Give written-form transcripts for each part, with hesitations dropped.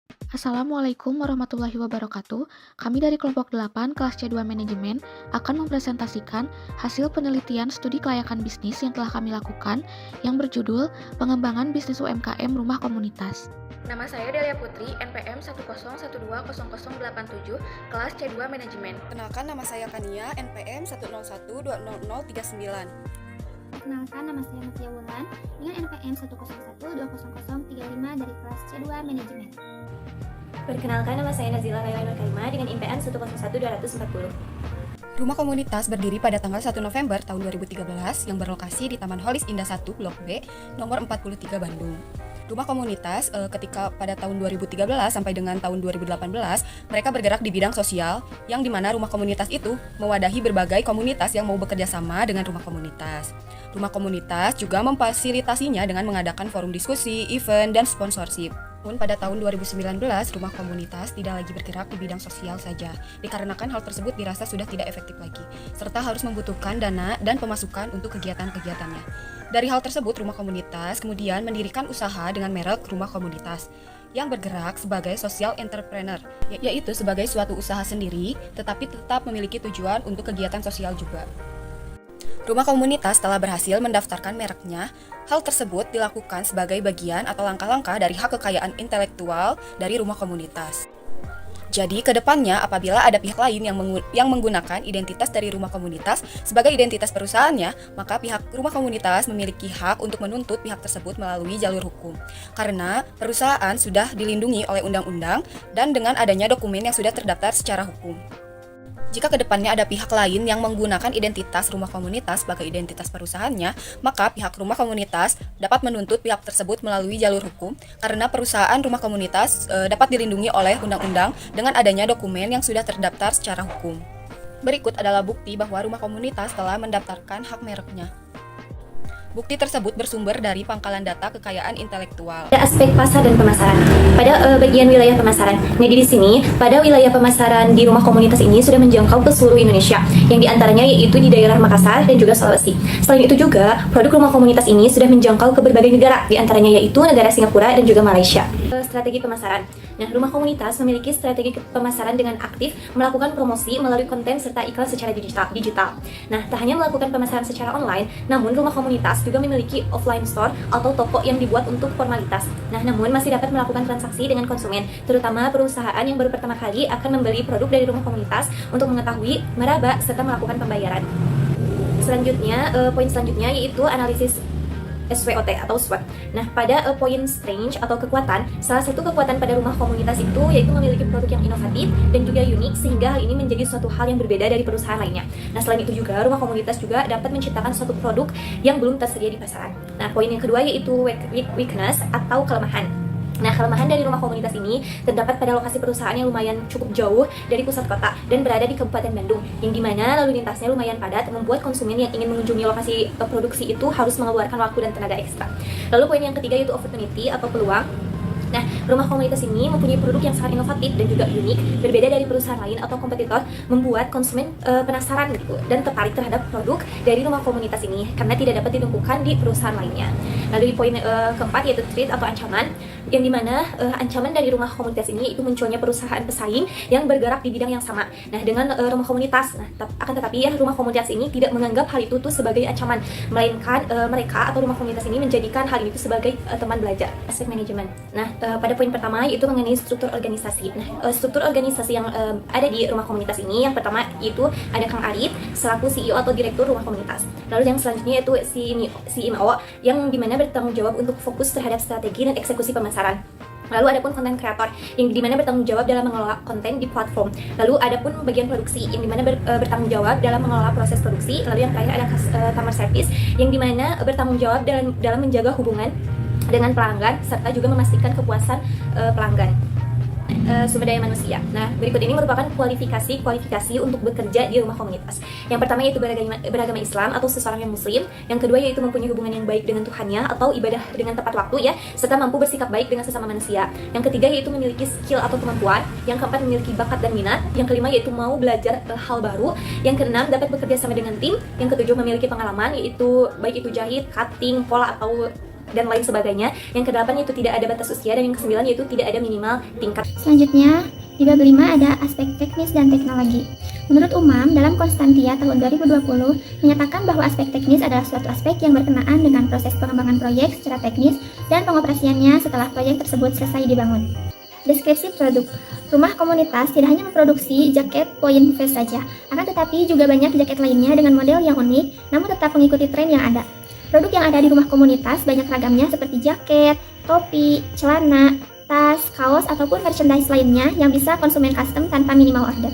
Assalamualaikum warahmatullahi wabarakatuh. Kami dari kelompok 8 kelas C2 Manajemen akan mempresentasikan hasil penelitian studi kelayakan bisnis yang telah kami lakukan yang berjudul Pengembangan Bisnis UMKM Rumah Komunitas. Nama saya Delia Putri, NPM 101200087, kelas C2 Manajemen. Kenalkan, nama saya Kania, NPM 101200039. Perkenalkan, nama saya Mutia Wulan dengan NPM 101200035 dari kelas C2 Manajemen. Perkenalkan, nama saya Nazila Rayana Karima dengan IPN 101240. Rumah komunitas berdiri pada tanggal 1 November tahun 2013 yang berlokasi di Taman Holis Indah 1 Blok B, nomor 43 Bandung. Rumah komunitas ketika pada tahun 2013 sampai dengan tahun 2018, mereka bergerak di bidang sosial, yang dimana rumah komunitas itu mewadahi berbagai komunitas yang mau bekerja sama dengan rumah komunitas. Rumah komunitas juga memfasilitasinya dengan mengadakan forum diskusi, event, dan sponsorship. Pun pada tahun 2019, rumah komunitas tidak lagi bergerak di bidang sosial saja, dikarenakan hal tersebut dirasa sudah tidak efektif lagi, serta harus membutuhkan dana dan pemasukan untuk kegiatan-kegiatannya. Dari hal tersebut, rumah komunitas kemudian mendirikan usaha dengan merek Rumah Komunitas, yang bergerak sebagai social entrepreneur, yaitu sebagai suatu usaha sendiri, tetapi tetap memiliki tujuan untuk kegiatan sosial juga. Rumah komunitas telah berhasil mendaftarkan mereknya. Hal tersebut dilakukan sebagai bagian atau langkah-langkah dari hak kekayaan intelektual dari rumah komunitas. Jadi, ke depannya apabila ada pihak lain yang menggunakan identitas dari rumah komunitas sebagai identitas perusahaannya, maka pihak rumah komunitas memiliki hak untuk menuntut pihak tersebut melalui jalur hukum. Karena perusahaan sudah dilindungi oleh undang-undang dan dengan adanya dokumen yang sudah terdaftar secara hukum. Jika kedepannya ada pihak lain yang menggunakan identitas rumah komunitas sebagai identitas perusahaannya, maka pihak rumah komunitas dapat menuntut pihak tersebut melalui jalur hukum karena perusahaan rumah komunitas dapat dilindungi oleh undang-undang dengan adanya dokumen yang sudah terdaftar secara hukum. Berikut adalah bukti bahwa rumah komunitas telah mendaftarkan hak mereknya. Bukti tersebut bersumber dari pangkalan data kekayaan intelektual. Pada aspek pasar dan pemasaran, pada bagian wilayah pemasaran. Jadi di sini, pada wilayah pemasaran di rumah komunitas ini sudah menjangkau ke seluruh Indonesia, yang diantaranya yaitu di daerah Makassar dan juga Sulawesi. Selain itu juga, produk rumah komunitas ini sudah menjangkau ke berbagai negara, diantaranya yaitu negara Singapura dan juga Malaysia. Strategi pemasaran. Nah, rumah komunitas memiliki strategi pemasaran dengan aktif melakukan promosi melalui konten serta iklan secara digital. Nah, tak hanya melakukan pemasaran secara online, namun rumah komunitas juga memiliki offline store atau toko yang dibuat untuk formalitas. Nah, namun masih dapat melakukan transaksi dengan konsumen, terutama perusahaan yang baru pertama kali akan membeli produk dari rumah komunitas untuk mengetahui, meraba, serta melakukan pembayaran. Selanjutnya, poin selanjutnya yaitu analisis SWOT atau SWOT. Nah, pada poin strength atau kekuatan, salah satu kekuatan pada rumah komunitas itu yaitu memiliki produk yang inovatif dan juga unik, sehingga hal ini menjadi suatu hal yang berbeda dari perusahaan lainnya. Nah, selain itu juga rumah komunitas juga dapat menciptakan suatu produk yang belum tersedia di pasaran. Nah, poin yang kedua yaitu weakness atau kelemahan. Nah, kelemahan dari rumah komunitas ini terdapat pada lokasi perusahaan yang lumayan cukup jauh dari pusat kota dan berada di Kabupaten Bandung, yang dimana lalu lintasnya lumayan padat, membuat konsumen yang ingin mengunjungi lokasi produksi itu harus mengeluarkan waktu dan tenaga ekstra. Lalu poin yang ketiga yaitu opportunity atau peluang. Nah, rumah komunitas ini mempunyai produk yang sangat inovatif dan juga unik, berbeda dari perusahaan lain atau kompetitor, membuat konsumen penasaran gitu dan tertarik terhadap produk dari rumah komunitas ini karena tidak dapat ditemukan di perusahaan lainnya. Lalu di poin keempat yaitu threat atau ancaman, yang dimana ancaman dari rumah komunitas ini yaitu munculnya perusahaan pesaing yang bergerak di bidang yang sama. Nah, dengan rumah komunitas, akan tetapi ya rumah komunitas ini tidak menganggap hal itu tuh sebagai ancaman, melainkan mereka atau rumah komunitas ini menjadikan hal itu sebagai teman belajar. Aspek manajemen. Nah, pada poin pertama yaitu mengenai struktur organisasi. Nah, struktur organisasi yang ada di rumah komunitas ini, yang pertama yaitu ada Kang Arif selaku CEO atau direktur rumah komunitas. Lalu yang selanjutnya yaitu CMO yang dimana bertanggung jawab untuk fokus terhadap strategi dan eksekusi pemasaran. Lalu ada pun konten kreator yang dimana bertanggung jawab dalam mengelola konten di platform. Lalu ada pun bagian produksi yang dimana bertanggung jawab dalam mengelola proses produksi. Lalu yang terakhir ada customer service yang dimana bertanggung jawab dalam menjaga hubungan dengan pelanggan serta juga memastikan kepuasan pelanggan. Sumber daya manusia. Nah, berikut ini merupakan kualifikasi untuk bekerja di rumah komunitas. Yang pertama yaitu beragama Islam atau seseorang yang muslim. Yang kedua yaitu mempunyai hubungan yang baik dengan Tuhannya atau ibadah dengan tepat waktu ya, serta mampu bersikap baik dengan sesama manusia. Yang ketiga yaitu memiliki skill atau kemampuan. Yang keempat memiliki bakat dan minat. Yang kelima yaitu mau belajar hal baru. Yang keenam dapat bekerja sama dengan tim. Yang ketujuh memiliki pengalaman yaitu baik itu jahit, cutting, pola atau dan lain sebagainya. Yang kedelapan yaitu tidak ada batas usia, dan yang kesembilan yaitu tidak ada minimal tingkat. Selanjutnya, di bab 5 ada aspek teknis dan teknologi. Menurut Umam, dalam Konstantia tahun 2020 menyatakan bahwa aspek teknis adalah suatu aspek yang berkenaan dengan proses pengembangan proyek secara teknis dan pengoperasiannya setelah proyek tersebut selesai dibangun. Deskripsi produk. Rumah komunitas tidak hanya memproduksi jaket point vest saja, akan tetapi juga banyak jaket lainnya dengan model yang unik, namun tetap mengikuti tren yang ada. Produk yang ada di rumah komunitas banyak ragamnya seperti jaket, topi, celana, tas, kaos, ataupun merchandise lainnya yang bisa konsumen custom tanpa minimal order.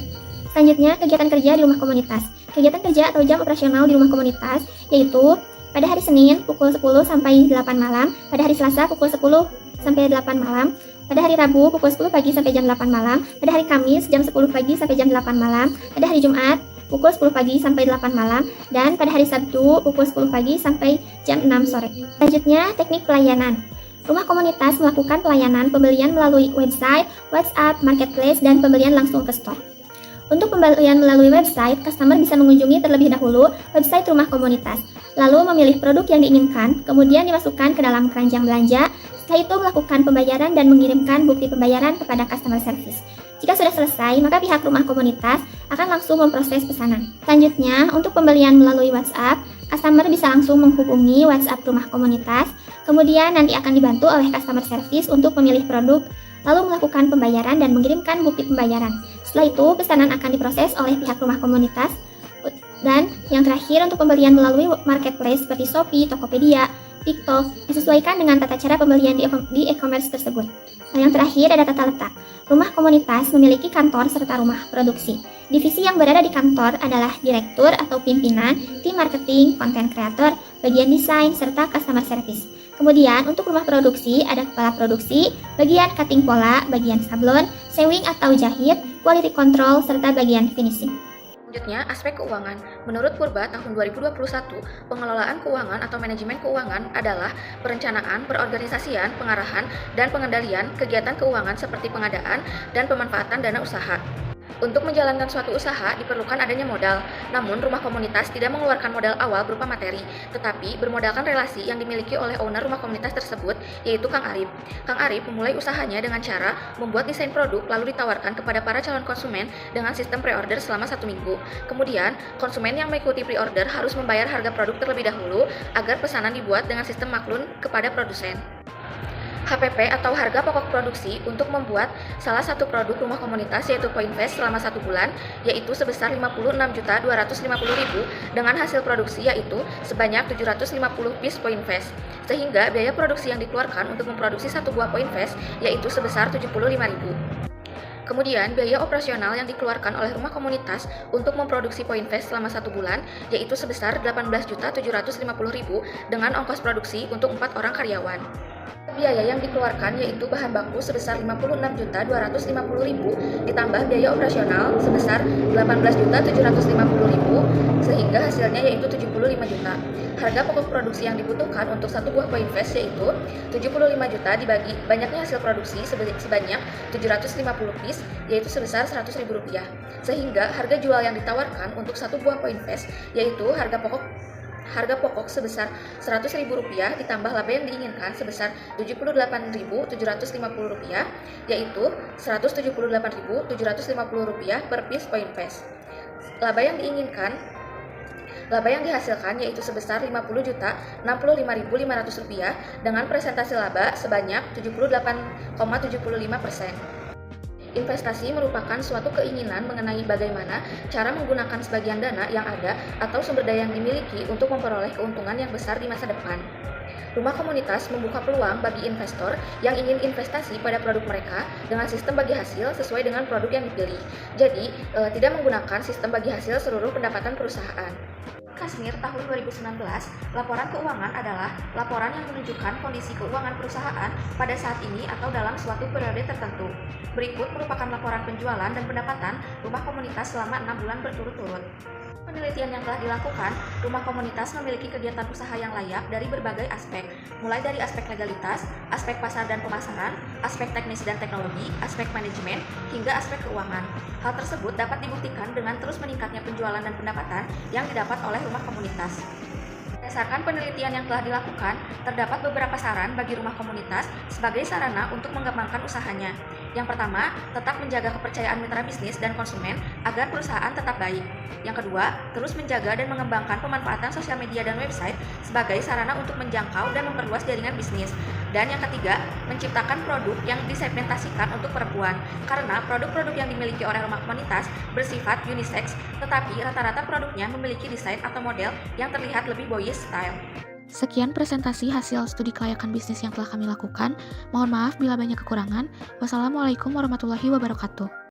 Selanjutnya, kegiatan kerja di rumah komunitas. Kegiatan kerja atau jam operasional di rumah komunitas yaitu pada hari Senin pukul 10 sampai 8 malam, pada hari Selasa pukul 10 sampai 8 malam, pada hari Rabu pukul 10 pagi sampai jam 8 malam, pada hari Kamis jam 10 pagi sampai jam 8 malam, pada hari Jumat pukul 10 pagi sampai 8 malam, dan pada hari Sabtu pukul 10 pagi sampai jam 6 sore. Selanjutnya, teknik pelayanan. Rumah komunitas melakukan pelayanan pembelian melalui website, WhatsApp, marketplace, dan pembelian langsung ke store. Untuk pembelian melalui website, customer bisa mengunjungi terlebih dahulu website rumah komunitas, lalu memilih produk yang diinginkan, kemudian dimasukkan ke dalam keranjang belanja, setelah itu melakukan pembayaran dan mengirimkan bukti pembayaran kepada customer service. Jika sudah selesai, maka pihak rumah komunitas akan langsung memproses pesanan. Selanjutnya, untuk pembelian melalui WhatsApp, customer bisa langsung menghubungi WhatsApp rumah komunitas, kemudian nanti akan dibantu oleh customer service untuk memilih produk, lalu melakukan pembayaran dan mengirimkan bukti pembayaran. Setelah itu, pesanan akan diproses oleh pihak rumah komunitas. Dan yang terakhir, untuk pembelian melalui marketplace seperti Shopee, Tokopedia, TikTok, disesuaikan dengan tata cara pembelian di e-commerce tersebut. Nah, yang terakhir ada tata letak. Rumah komunitas memiliki kantor serta rumah produksi. Divisi yang berada di kantor adalah direktur atau pimpinan, tim marketing, konten kreator, bagian desain, serta customer service. Kemudian untuk rumah produksi ada kepala produksi, bagian cutting pola, bagian sablon, sewing atau jahit, quality control, serta bagian finishing. Selanjutnya, aspek keuangan. Menurut Purba tahun 2021, pengelolaan keuangan atau manajemen keuangan adalah perencanaan, perorganisasian, pengarahan, dan pengendalian kegiatan keuangan seperti pengadaan dan pemanfaatan dana usaha. Untuk menjalankan suatu usaha diperlukan adanya modal, namun rumah komunitas tidak mengeluarkan modal awal berupa materi, tetapi bermodalkan relasi yang dimiliki oleh owner rumah komunitas tersebut, yaitu Kang Arif. Kang Arif memulai usahanya dengan cara membuat desain produk lalu ditawarkan kepada para calon konsumen dengan sistem pre-order selama 1 minggu. Kemudian, konsumen yang mengikuti pre-order harus membayar harga produk terlebih dahulu agar pesanan dibuat dengan sistem maklun kepada produsen. HPP atau harga pokok produksi untuk membuat salah satu produk rumah komunitas yaitu Point Vest selama 1 bulan yaitu sebesar 56.250.000 dengan hasil produksi yaitu sebanyak 750 piece Point Vest, sehingga biaya produksi yang dikeluarkan untuk memproduksi 1 buah Point Vest yaitu sebesar 75.000. Kemudian, biaya operasional yang dikeluarkan oleh rumah komunitas untuk memproduksi Point Vest selama 1 bulan yaitu sebesar 18.750.000 dengan ongkos produksi untuk 4 orang karyawan. Biaya yang dikeluarkan yaitu bahan baku sebesar 56.250.000 ditambah biaya operasional sebesar 18.750.000 sehingga hasilnya yaitu 75 juta. Harga pokok produksi yang dibutuhkan untuk 1 buah Point Vest yaitu 75 juta dibagi banyaknya hasil produksi sebanyak 750 piece yaitu sebesar Rp100.000. Sehingga harga jual yang ditawarkan untuk 1 buah Point Vest yaitu harga pokok sebesar Rp100.000 ditambah laba yang diinginkan sebesar Rp78.750 yaitu Rp178.750 per piece Point Vest. Laba yang dihasilkan yaitu sebesar Rp50.065.500 dengan presentasi laba sebanyak 78,75%. Investasi merupakan suatu keinginan mengenai bagaimana cara menggunakan sebagian dana yang ada atau sumber daya yang dimiliki untuk memperoleh keuntungan yang besar di masa depan. Rumah komunitas membuka peluang bagi investor yang ingin investasi pada produk mereka dengan sistem bagi hasil sesuai dengan produk yang dipilih. Jadi, tidak menggunakan sistem bagi hasil seluruh pendapatan perusahaan. Kasmir tahun 2019, laporan keuangan adalah laporan yang menunjukkan kondisi keuangan perusahaan pada saat ini atau dalam suatu periode tertentu. Berikut merupakan laporan penjualan dan pendapatan rumah komunitas selama 6 bulan berturut-turut. Penelitian yang telah dilakukan, rumah komunitas memiliki kegiatan usaha yang layak dari berbagai aspek, mulai dari aspek legalitas, aspek pasar dan pemasaran, aspek teknis dan teknologi, aspek manajemen, hingga aspek keuangan. Hal tersebut dapat dibuktikan dengan terus meningkatnya penjualan dan pendapatan yang didapat oleh rumah komunitas. Berdasarkan penelitian yang telah dilakukan, terdapat beberapa saran bagi rumah komunitas sebagai sarana untuk mengembangkan usahanya. Yang pertama, tetap menjaga kepercayaan mitra bisnis dan konsumen agar perusahaan tetap baik. Yang kedua, terus menjaga dan mengembangkan pemanfaatan sosial media dan website sebagai sarana untuk menjangkau dan memperluas jaringan bisnis. Dan yang ketiga, menciptakan produk yang disegmentasikan untuk perempuan, karena produk-produk yang dimiliki oleh rumah komunitas bersifat unisex, tetapi rata-rata produknya memiliki desain atau model yang terlihat lebih boyish style. Sekian presentasi hasil studi kelayakan bisnis yang telah kami lakukan. Mohon maaf bila banyak kekurangan. Wassalamualaikum warahmatullahi wabarakatuh.